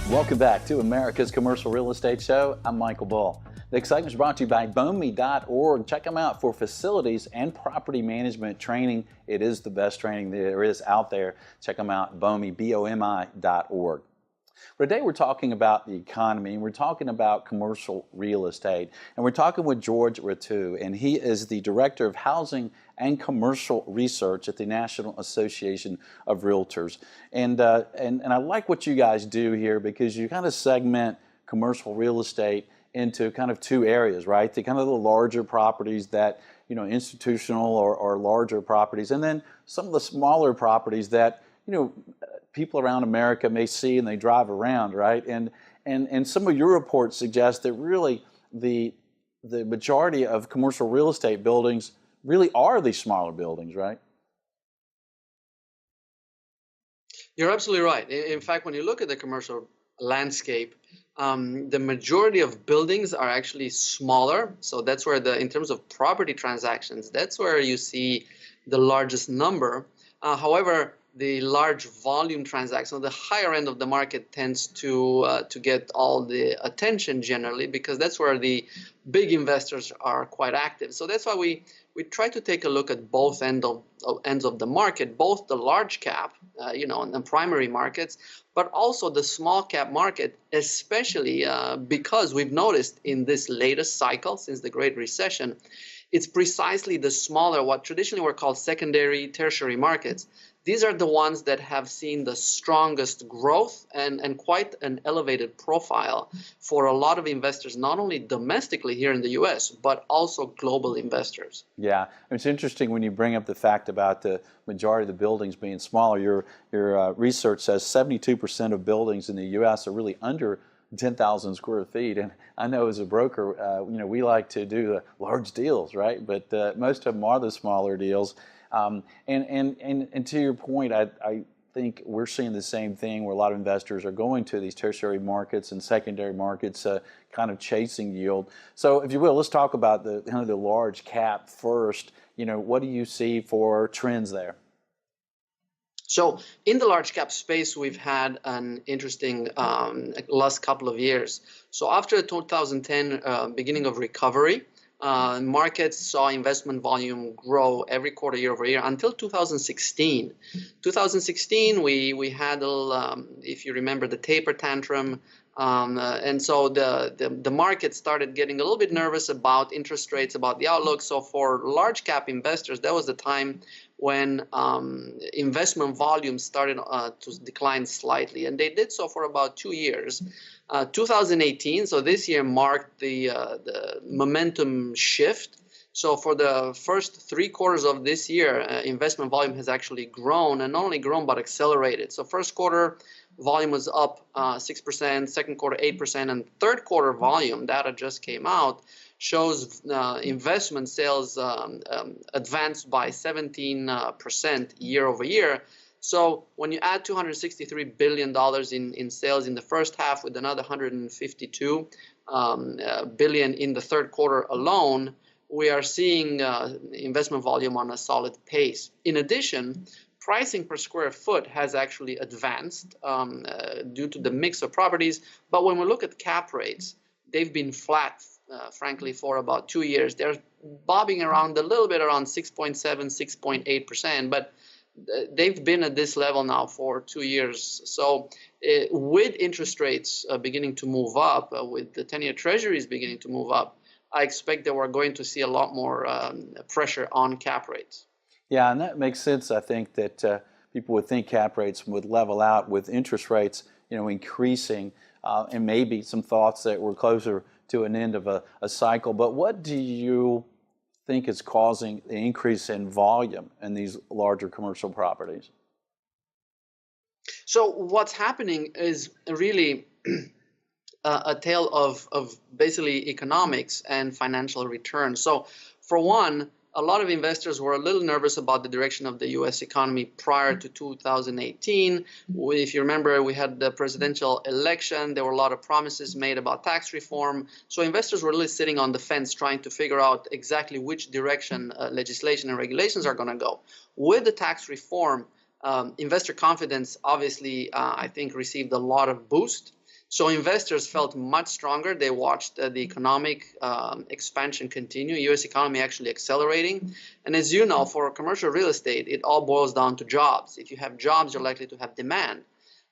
Welcome back to America's Commercial Real Estate Show. I'm Michael Bull. The excitement is brought to you by BOME.org. Check them out for facilities and property management training. It is the best training there is out there. Check them out, BOME, BOMI.org. Today we're talking about the economy, and we're talking about commercial real estate. And we're talking with George Ratiu, and he is the Director of Housing and Commercial Research at the National Association of Realtors. And I like what you guys do here, because you kind of segment commercial real estate into kind of two areas, right? The kind of the larger properties that, you know, institutional or larger properties, and then some of the smaller properties that, you know, people around America may see and they drive around, right? And some of your reports suggest that really the majority of commercial real estate buildings really are these smaller buildings, right? You're absolutely right. In fact, when you look at the commercial landscape, the majority of buildings are actually smaller. So that's where in terms of property transactions, that's where you see the largest number. However, the large volume transaction, the higher end of the market tends to get all the attention generally, because that's where the big investors are quite active. So that's why we try to take a look at both ends of the market, both the large cap, and the primary markets, but also the small cap market, especially because we've noticed in this latest cycle since the Great Recession, it's precisely the smaller, what traditionally were called secondary, tertiary markets. These are the ones that have seen the strongest growth and quite an elevated profile for a lot of investors, not only domestically here in the U.S., but also global investors. Yeah, it's interesting when you bring up the fact about the majority of the buildings being smaller. Your research says 72% of buildings in the U.S. are really under 10,000 square feet, and I know as a broker, we like to do the large deals, right? But most of them are the smaller deals. And to your point, I think we're seeing the same thing, where a lot of investors are going to these tertiary markets and secondary markets, kind of chasing yield. So, if you will, let's talk about the kind of the large cap first. What do you see for trends there? So in the large cap space, we've had an interesting last couple of years. So after 2010, beginning of recovery, markets saw investment volume grow every quarter, year over year, until 2016. 2016, we had, if you remember, the taper tantrum. And so the market started getting a little bit nervous about interest rates, about the outlook. So for large cap investors, that was the time when investment volumes started to decline slightly. And they did so for about 2 years. 2018, so this year, marked the momentum shift. So for the first 3 quarters of this year, investment volume has actually grown, and not only grown, but accelerated. So first quarter volume was up 6%, second quarter 8%, and third quarter volume data just came out, shows investment sales advanced by 17% year over year. So when you add $263 billion in sales in the first half, with another $152 billion in the third quarter alone, we are seeing investment volume on a solid pace. In addition, pricing per square foot has actually advanced due to the mix of properties. But when we look at cap rates, they've been flat, frankly, for about 2 years. They're bobbing around a little bit around 6.7, 6.8%, but they've been at this level now for 2 years. So with interest rates beginning to move up, with the 10-year treasuries beginning to move up, I expect that we're going to see a lot more pressure on cap rates. Yeah, and that makes sense. I think that people would think cap rates would level out with interest rates, increasing, and maybe some thoughts that we're closer to an end of a cycle. But what do you think is causing the increase in volume in these larger commercial properties? So what's happening is really a tale of basically economics and financial return. So for one, a lot of investors were a little nervous about the direction of the U.S. economy prior to 2018. If you remember, we had the presidential election. There were a lot of promises made about tax reform. So investors were really sitting on the fence trying to figure out exactly which direction legislation and regulations are going to go. With the tax reform, investor confidence obviously, I think, received a lot of boost. So investors felt much stronger. They watched the economic expansion continue, U.S. economy actually accelerating. And as you know, for commercial real estate, it all boils down to jobs. If you have jobs, you're likely to have demand.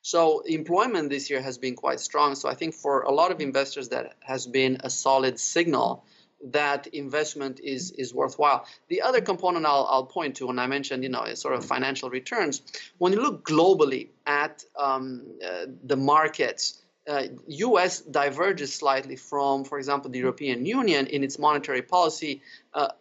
So employment this year has been quite strong. So I think for a lot of investors, that has been a solid signal that investment is worthwhile. The other component I'll point to, and I mentioned, is sort of financial returns. When you look globally at the markets, U.S. diverges slightly from, for example, the European Union in its monetary policy,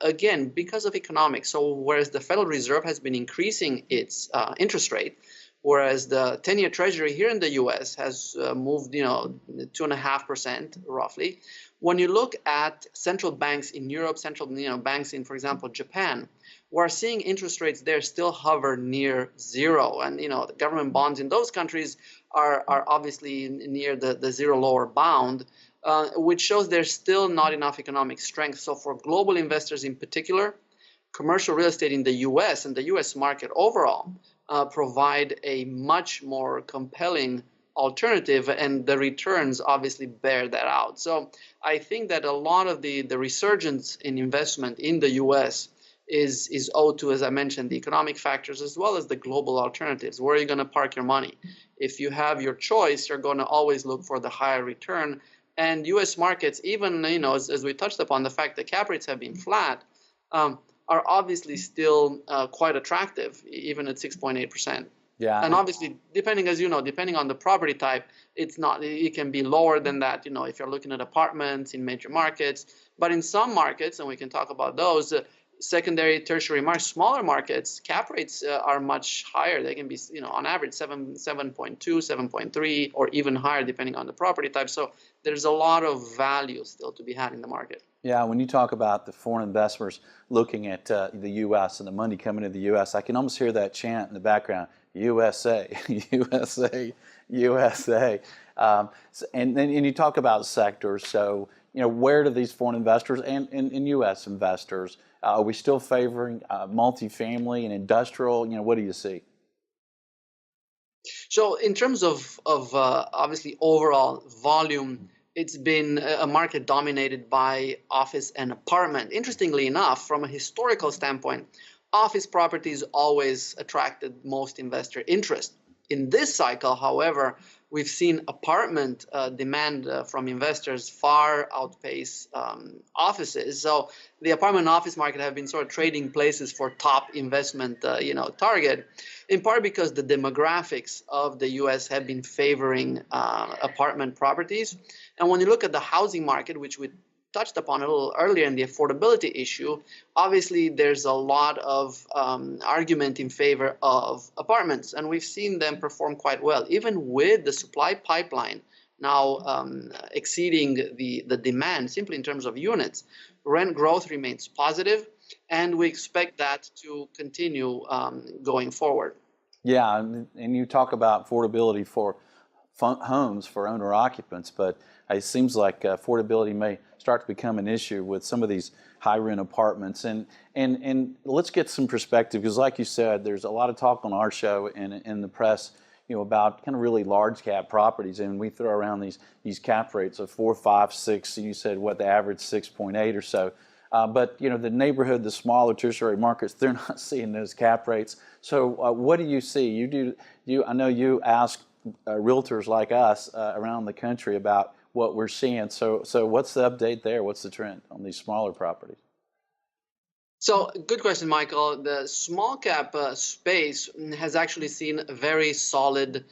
again, because of economics. So whereas the Federal Reserve has been increasing its interest rate, whereas the 10-year Treasury here in the U.S. has moved, 2.5% roughly. When you look at central banks in Europe, central banks in, for example, Japan, we're seeing interest rates there still hover near zero. And, the government bonds in those countries are obviously near the zero lower bound, which shows there's still not enough economic strength. So for global investors in particular, commercial real estate in the U.S. and the U.S. market overall provide a much more compelling alternative, and the returns obviously bear that out. So I think that a lot of the resurgence in investment in the U.S. is owed to, as I mentioned, the economic factors as well as the global alternatives. Where are you going to park your money? If you have your choice, you're going to always look for the higher return. And U.S. markets, even as we touched upon, the fact that cap rates have been flat, are obviously still quite attractive, even at 6.8%. Yeah. And obviously, depending on the property type, it can be lower than that, if you're looking at apartments in major markets. But in some markets, and we can talk about those, secondary, tertiary markets, smaller markets, cap rates are much higher. They can be, on average 7.2, 7.3, or even higher depending on the property type. So there's a lot of value still to be had in the market. Yeah, when you talk about the foreign investors looking at the U.S. and the money coming to the U.S., I can almost hear that chant in the background, USA, USA, USA. And you talk about sectors. So, where do these foreign investors and U.S. investors, are we still favoring multifamily and industrial? What do you see? So in terms of obviously overall volume, it's been a market dominated by office and apartment. Interestingly enough, from a historical standpoint, office properties always attracted most investor interest. In this cycle, however, we've seen apartment demand from investors far outpace offices. So the apartment and office market have been sort of trading places for top investment target, in part because the demographics of the U.S. have been favoring apartment properties. And when you look at the housing market, which we touched upon a little earlier in the affordability issue, obviously there's a lot of argument in favor of apartments, and we've seen them perform quite well, even with the supply pipeline now exceeding the demand simply in terms of units. Rent growth remains positive, and we expect that to continue going forward. Yeah, and you talk about affordability for homes for owner occupants, but it seems like affordability may start to become an issue with some of these high rent apartments. And let's get some perspective, because like you said, there's a lot of talk on our show and in the press, about kind of really large cap properties, and we throw around these cap rates of 4, 5, 6. You said what, the average 6.8 or so. But the neighborhood, the smaller tertiary markets, they're not seeing those cap rates. So what do you see? I know you ask realtors like us around the country about what we're seeing. So what's the update there? What's the trend on these smaller properties? So good question, Michael. The small cap space has actually seen a very solid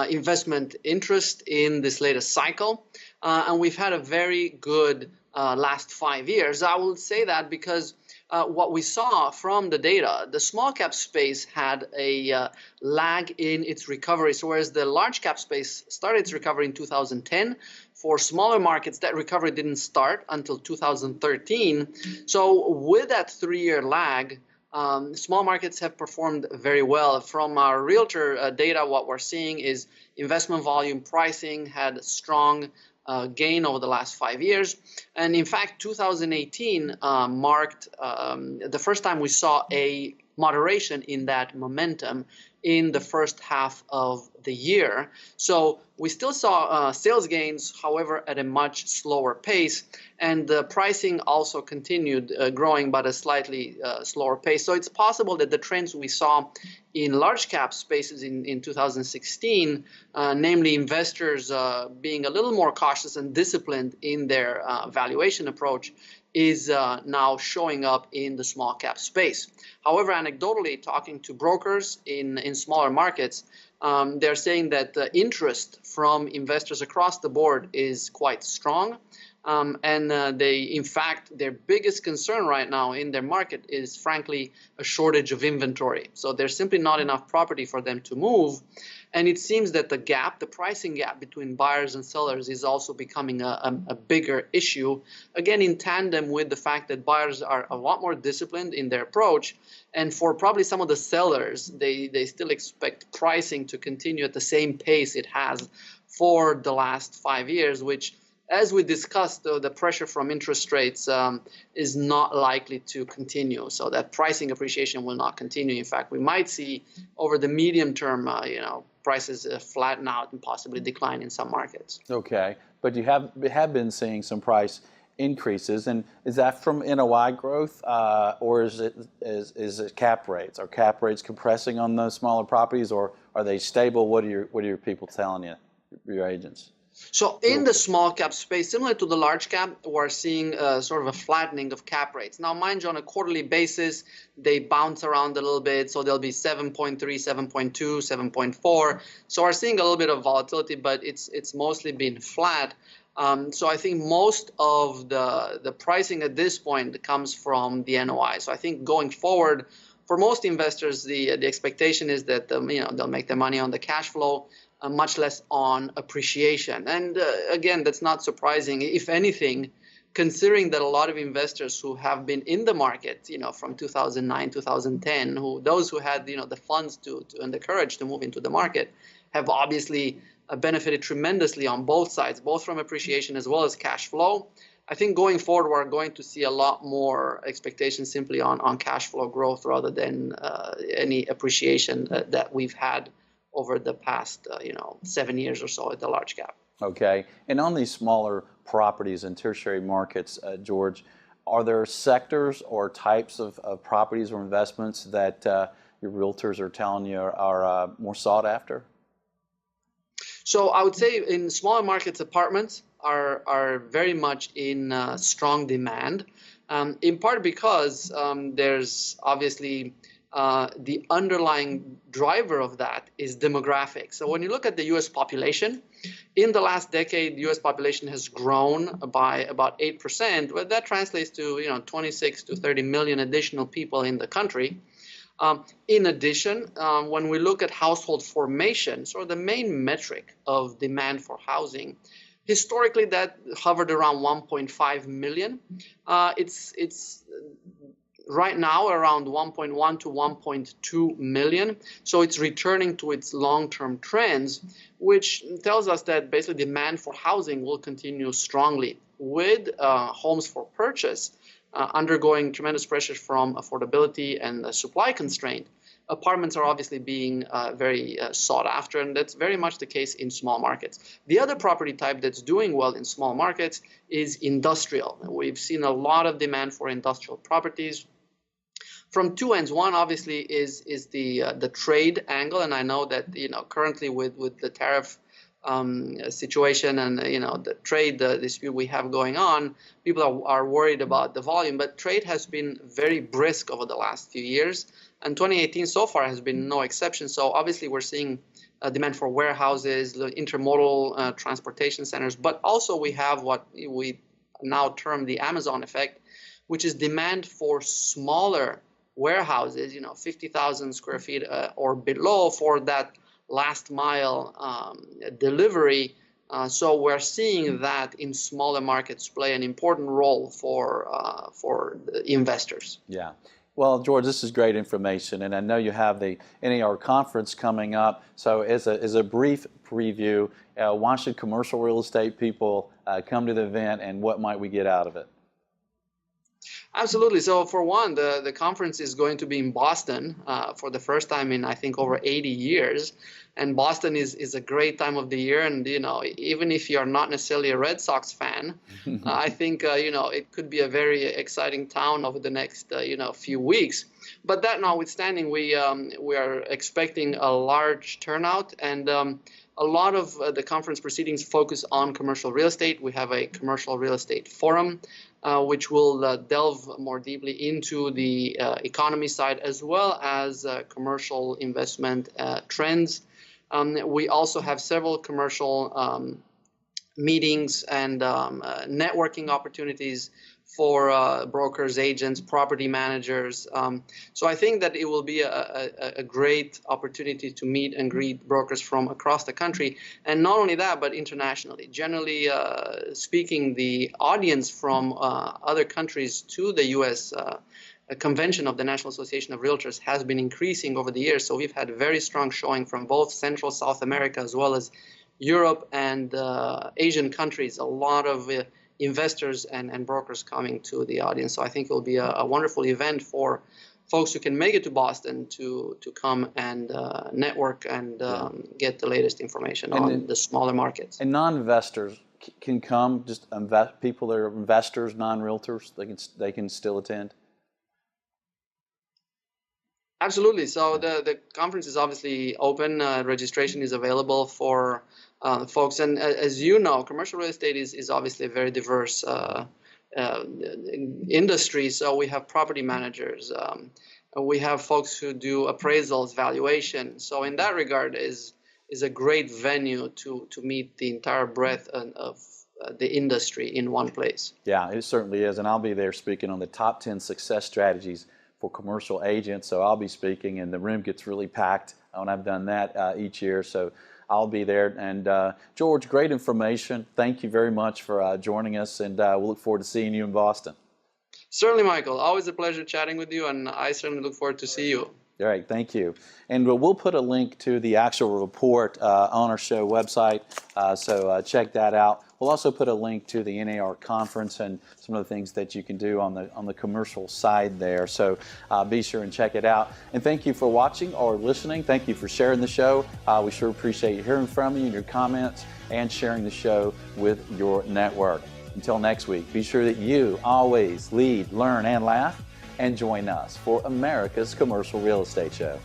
investment interest in this latest cycle. And we've had a very good last 5 years. I will say that because what we saw from the data, the small cap space had a lag in its recovery. So whereas the large cap space started its recovery in 2010, for smaller markets, that recovery didn't start until 2013. So with that 3-year lag, small markets have performed very well. From our realtor data, what we're seeing is investment volume pricing had strong gain over the last 5 years. And in fact, 2018 marked the first time we saw a moderation in that momentum in the first half of the year. So we still saw sales gains, however, at a much slower pace. And the pricing also continued growing, but at a slightly slower pace. So it's possible that the trends we saw in large cap spaces in 2016, namely investors being a little more cautious and disciplined in their valuation approach, is now showing up in the small cap space. However, anecdotally, talking to brokers in smaller markets, they're saying that the interest from investors across the board is quite strong. And in fact, their biggest concern right now in their market is, frankly, a shortage of inventory. So there's simply not enough property for them to move. And it seems that the pricing gap between buyers and sellers is also becoming a bigger issue, again, in tandem with the fact that buyers are a lot more disciplined in their approach. And for probably some of the sellers, they still expect pricing to continue at the same pace it has for the last 5 years, which, as we discussed, the pressure from interest rates is not likely to continue. So that pricing appreciation will not continue. In fact, we might see over the medium term, prices flatten out and possibly decline in some markets. Okay, but you have been seeing some price increases, and is that from NOI growth, or is it cap rates? Are cap rates compressing on those smaller properties, or are they stable? What are your people telling you, your agents? So in the small cap space, similar to the large cap, we're seeing sort of a flattening of cap rates. Now, mind you, on a quarterly basis, they bounce around a little bit. So they'll be 7.3, 7.2, 7.4. So we're seeing a little bit of volatility, but it's mostly been flat. So I think most of the pricing at this point comes from the NOI. So I think going forward, for most investors, the expectation is that they'll make their money on the cash flow, much less on appreciation. And again, that's not surprising. If anything, considering that a lot of investors who have been in the market, from 2009, 2010, those who had the funds and the courage to move into the market, have obviously benefited tremendously on both sides, both from appreciation as well as cash flow. I think going forward, we're going to see a lot more expectations simply on cash flow growth rather than any appreciation that we've had over the past 7 years or so at the large cap. Okay. And on these smaller properties in tertiary markets, George, are there sectors or types of properties or investments that your realtors are telling you are more sought after? So I would say in smaller markets, apartments are very much in strong demand, in part because there's obviously the underlying driver of that is demographics. So when you look at the U.S. population, in the last decade, the U.S. population has grown by about 8%. Well, that translates to 26 to 30 million additional people in the country. In addition, when we look at household formation, so the main metric of demand for housing, historically that hovered around 1.5 million. It's right now around 1.1 to 1.2 million. So it's returning to its long-term trends, which tells us that basically demand for housing will continue strongly, with homes for purchase undergoing tremendous pressure from affordability and supply constraint. Apartments are obviously being very sought after, and that's very much the case in small markets. The other property type that's doing well in small markets is industrial. We've seen a lot of demand for industrial properties from two ends. One obviously is the trade angle, and I know that currently with the tariff situation and the trade dispute we have going on, people are worried about the volume. But trade has been very brisk over the last few years, and 2018 so far has been no exception. So obviously we're seeing demand for warehouses, the intermodal transportation centers, but also we have what we now term the Amazon effect, which is demand for smaller warehouses, 50,000 square feet or below for that last mile delivery. So we're seeing that in smaller markets play an important role for the investors. Yeah. Well, George, this is great information, and I know you have the NAR conference coming up. So as a brief preview, why should commercial real estate people come to the event, and what might we get out of it? Absolutely. So for one, the conference is going to be in Boston for the first time in, I think, over 80 years. And Boston is a great time of the year. And, even if you're not necessarily a Red Sox fan, I think, it could be a very exciting town over the next, few weeks. But that notwithstanding, we are expecting a large turnout, and a lot of the conference proceedings focus on commercial real estate. We have a commercial real estate forum, which will delve more deeply into the economy side as well as commercial investment trends. We also have several commercial meetings and networking opportunities for brokers, agents, property managers. So I think that it will be a great opportunity to meet and greet brokers from across the country. And not only that, but internationally. Generally speaking, the audience from other countries to the U.S. Convention of the National Association of Realtors has been increasing over the years. So we've had a very strong showing from both Central South America as well as Europe and Asian countries. A lot of investors and brokers coming to the audience. So I think it will be a wonderful event for folks who can make it to Boston to come and network and get the latest information on the smaller markets. And non-investors can come, just people that are investors, non-realtors, they can still attend? Absolutely. So the conference is obviously open. Registration is available for folks. And as you know, commercial real estate is obviously a very diverse industry. So we have property managers. We have folks who do appraisals, valuation. So in that regard is a great venue to meet the entire breadth of the industry in one place. Yeah, it certainly is. And I'll be there speaking on the top 10 success strategies for commercial agents. So I'll be speaking, and the room gets really packed when I've done that each year. So I'll be there. And George, great information. Thank you very much for joining us, and we'll look forward to seeing you in Boston. Certainly, Michael. Always a pleasure chatting with you, and I certainly look forward to see you. All right, thank you. And we'll put a link to the actual report on our show website, so check that out. We'll also put a link to the NAR conference and some of the things that you can do on the commercial side there. So be sure and check it out. And thank you for watching or listening. Thank you for sharing the show. We sure appreciate hearing from you and your comments and sharing the show with your network. Until next week, be sure that you always lead, learn, and laugh, and join us for America's Commercial Real Estate Show.